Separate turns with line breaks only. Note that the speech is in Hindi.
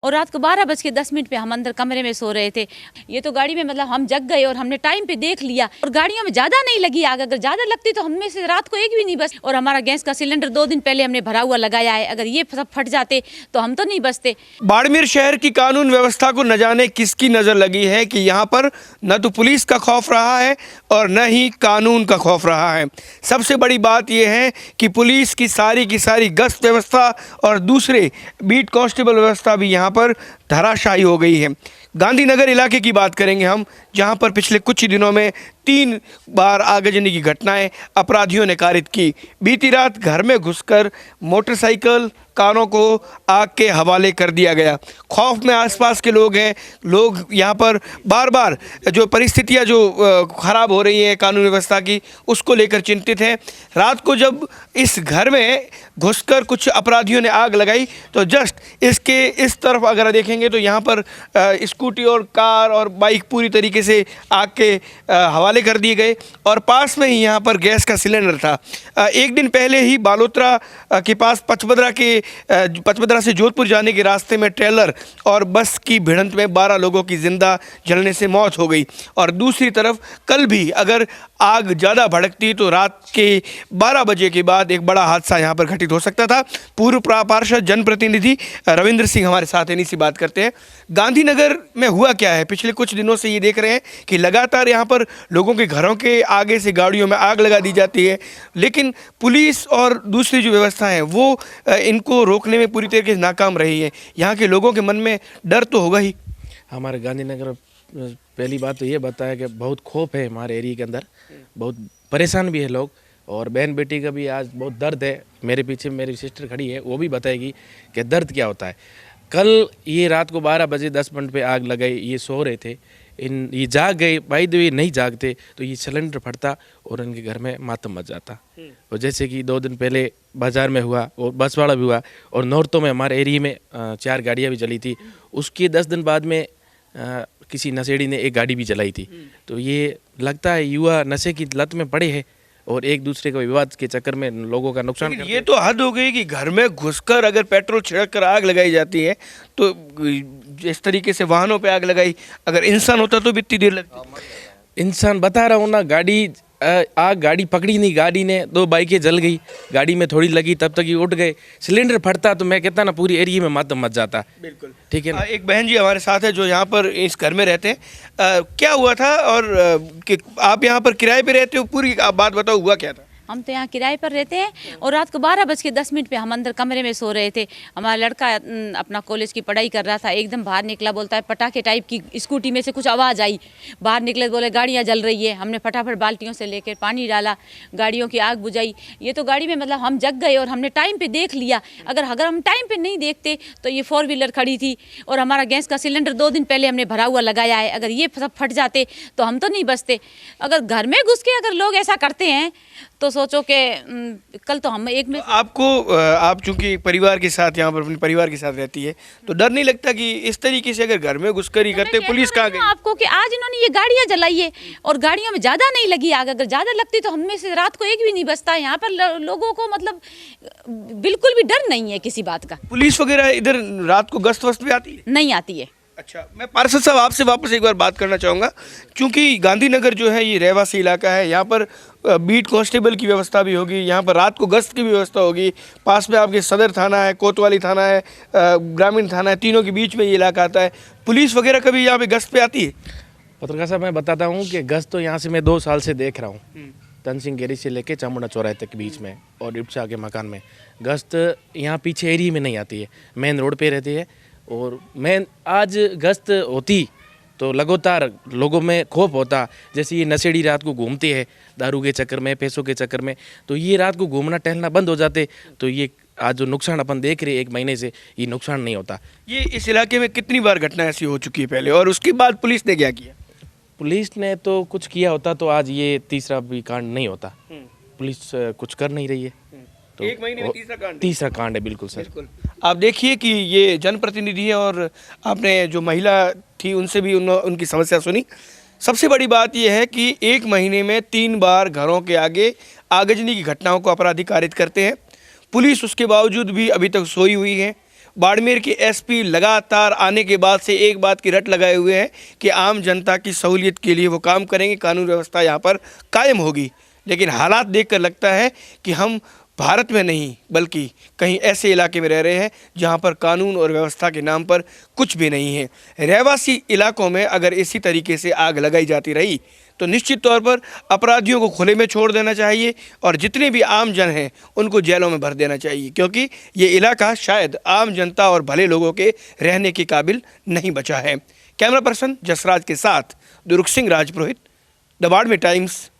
और रात को 12:10 पे हम अंदर कमरे में सो रहे थे। ये तो गाड़ी में मतलब हम जग गए और हमने टाइम पे देख लिया और गाड़ियों में ज़्यादा नहीं लगी आग, अगर ज़्यादा लगती तो हम में से रात को एक भी नहीं बच। और हमारा गैस का सिलेंडर 2 दिन पहले हमने भरा हुआ लगाया है, अगर ये सब फट जाते तो हम तो नहीं बचते।
बाड़मेर शहर की कानून व्यवस्था को न जाने किसकी नज़र लगी है कि यहाँ पर न तो पुलिस का खौफ रहा है और न ही कानून का खौफ रहा है। सबसे बड़ी बात यह है कि पुलिस की सारी गश्त व्यवस्था और दूसरे बीट कांस्टेबल व्यवस्था भी यहाँ पर धराशायी हो गई है। गांधीनगर इलाके की बात करेंगे हम, जहां पर पिछले कुछ ही दिनों में 3 बार आगजनी की घटनाएं अपराधियों ने कारित की। बीती रात घर में घुसकर मोटरसाइकिल कारों को आग के हवाले कर दिया गया। खौफ में आसपास के लोग हैं, लोग यहां पर बार बार जो परिस्थितियां जो ख़राब हो रही हैं कानून व्यवस्था की, उसको लेकर चिंतित हैं। रात को जब इस घर में घुसकर कुछ अपराधियों ने आग लगाई तो जस्ट इसके इस तरफ अगर देखेंगे तो यहाँ पर स्कूटी और कार और बाइक पूरी तरीके से आग के हवाले कर दिए गए और पास में ही यहाँ पर गैस का सिलेंडर था। एक दिन पहले ही बालोतरा के पास पचपदरा से जोधपुर जाने के रास्ते में ट्रेलर और बस की भिड़ंत में 12 लोगों की जिंदा जलने से मौत हो गई। और दूसरी तरफ कल भी अगर आग ज़्यादा भड़कती तो रात के 12 बजे के बाद एक बड़ा हादसा यहाँ पर घटित हो सकता था। पूर्व पार्षद जनप्रतिनिधि रविंद्र सिंह हमारे साथ इन्हीं से बात करते हैं। गांधीनगर में हुआ क्या है? पिछले कुछ दिनों से ये देख रहे हैं कि लगातार यहाँ पर लोगों के घरों के आगे से गाड़ियों में आग लगा दी जाती है, लेकिन पुलिस और दूसरी जो व्यवस्था है वो इनको रोकने में पूरी तरीके से नाकाम रही है। यहाँ के लोगों के मन में डर तो होगा ही।
हमारे गांधीनगर पहली बात तो ये बताया कि बहुत खौफ है हमारे एरिया के अंदर, बहुत परेशान भी है लोग और बहन बेटी का भी आज बहुत दर्द है। मेरे पीछे मेरी सिस्टर खड़ी है, वो भी बताएगी कि दर्द क्या होता है। कल ये रात को 12:10 पे आग लगाई, ये सो रहे थे, ये जाग गए। भाई तो ये नहीं जागते तो ये सिलेंडर फटता और उनके घर में मातम मच जाता। और जैसे कि 2 दिन पहले बाज़ार में हुआ और बसवाड़ा भी हुआ और नौरतों में हमारे एरिया में 4 गाड़ियाँ भी जली थी। उसके 10 दिन बाद में किसी नशेड़ी ने एक गाड़ी भी जलाई थी। तो ये लगता है युवा नशे की लत में पड़े हैं और एक दूसरे के विवाद के चक्कर में लोगों का नुकसान करते हैं।
ये तो हद हो गई कि घर में घुसकर अगर पेट्रोल छिड़क कर आग लगाई जाती है तो इस तरीके से वाहनों पे आग लगाई, अगर इंसान होता तो भी इतनी देर लगती।
इंसान बता रहा हूँ ना, गाड़ी पकड़ी नहीं, गाड़ी ने 2 बाइकें जल गई, गाड़ी में थोड़ी लगी तब तक ये उठ गए। सिलेंडर फटता तो मैं कहता ना पूरी एरिया में मातम मच जाता।
बिल्कुल
ठीक है ना।
एक बहन जी हमारे साथ है जो यहाँ पर इस घर में रहते हैं। क्या हुआ था और कि आप यहाँ पर किराए पे रहते हो, पूरी आप बात बताओ, हुआ क्या था?
हम तो यहाँ किराए पर रहते हैं और रात को 12:10 पे हम अंदर कमरे में सो रहे थे। हमारा लड़का अपना कॉलेज की पढ़ाई कर रहा था, एकदम बाहर निकला, बोलता है पटाखे टाइप की स्कूटी में से कुछ आवाज़ आई। बाहर निकले बोले गाड़ियाँ जल रही है। हमने फटाफट बाल्टियों से लेकर पानी डाला, गाड़ियों की आग बुझाई। ये तो गाड़ी में मतलब हम जग गए और हमने टाइम पे देख लिया, अगर हम टाइम पे नहीं देखते तो ये 4 व्हीलर खड़ी थी और हमारा गैस का सिलेंडर 2 दिन पहले हमने भरा हुआ लगाया है, अगर ये सब फट जाते तो हम तो नहीं बचते। अगर घर में घुस के अगर लोग ऐसा करते हैं तो सोचो कि कल तो हम एक में
आप चूंकि परिवार के साथ यहाँ पर अपने परिवार के साथ रहती है तो डर नहीं लगता कि इस तरीके से अगर घर में घुसकर ही करते पुलिस कहाँ गई?
आपको कि आज इन्होंने ये गाड़ियाँ जलाई है और गाड़ियों में ज़्यादा नहीं लगी आग, अगर ज़्यादा लगती तो हम में से रात को एक भी नहीं बचता। यहाँ पर लोगों को मतलब बिल्कुल भी डर नहीं है किसी बात का।
पुलिस वगैरह इधर रात को गश्त वस्त भी आती है?
नहीं आती है।
अच्छा, मैं पार्षद साहब आपसे वापस एक बार बात करना चाहूँगा, क्योंकि गांधीनगर जो है ये रहवासी इलाका है, यहाँ पर बीट कांस्टेबल की व्यवस्था भी होगी, यहाँ पर रात को गश्त की भी व्यवस्था होगी। पास में आपके सदर थाना है, कोतवाली थाना है, ग्रामीण थाना है, तीनों के बीच में ये इलाका आता है। पुलिस वगैरह कभी यहाँ पे गश्त पे आती है?
पत्रकार साहब मैं बताता हूँ कि गश्त तो यहाँ से मैं 2 साल से देख रहा हूँ। तन सिंह गैरेज से लेके चामुंडा चौराहे तक के बीच में और इब्सा के मकान में गश्त यहाँ पीछे एरिया में नहीं आती है, मेन रोड पे रहती है। और मैं आज गश्त होती तो लगातार लोगों में खौफ होता। जैसे ये नशेड़ी रात को घूमते हैं दारू के चक्कर में, पैसों के चक्कर में, तो ये रात को घूमना टहलना बंद हो जाते तो ये आज जो नुकसान अपन देख रहे हैं 1 महीने से, ये नुकसान नहीं होता।
ये इस इलाके में कितनी बार घटना ऐसी हो चुकी है पहले, और उसके बाद पुलिस ने क्या किया?
पुलिस ने तो कुछ किया होता तो आज ये तीसरा भी कांड नहीं होता। पुलिस कुछ कर नहीं रही है तो
1 महीने में
तीसरा कांड है। बिल्कुल सर।
बिल्कुल। आप देखिए कि ये जनप्रतिनिधि है और आपने जो महिला थी उनसे भी उनकी समस्या सुनी। सबसे बड़ी बात यह है कि 1 महीने में 3 बार घरों के आगे आगजनी की घटनाओं को अपराधी कारित करते हैं। पुलिस उसके बावजूद भी अभी तक सोई हुई है। बाड़मेर के एसपी लगातार आने के बाद से एक बात की रट लगाए हुए हैं कि आम जनता की सहूलियत के लिए वो काम करेंगे, कानून व्यवस्था यहाँ पर कायम होगी। लेकिन हालात देखकर लगता है कि हम भारत में नहीं बल्कि कहीं ऐसे इलाके में रह रहे हैं जहां पर कानून और व्यवस्था के नाम पर कुछ भी नहीं है। रहवासी इलाकों में अगर इसी तरीके से आग लगाई जाती रही तो निश्चित तौर पर अपराधियों को खुले में छोड़ देना चाहिए और जितने भी आम जन हैं उनको जेलों में भर देना चाहिए, क्योंकि ये इलाका शायद आम जनता और भले लोगों के रहने के काबिल नहीं बचा है। कैमरा पर्सन जसराज के साथ दुरुख सिंह राजपुरोहित, द बाड़मेर टाइम्स।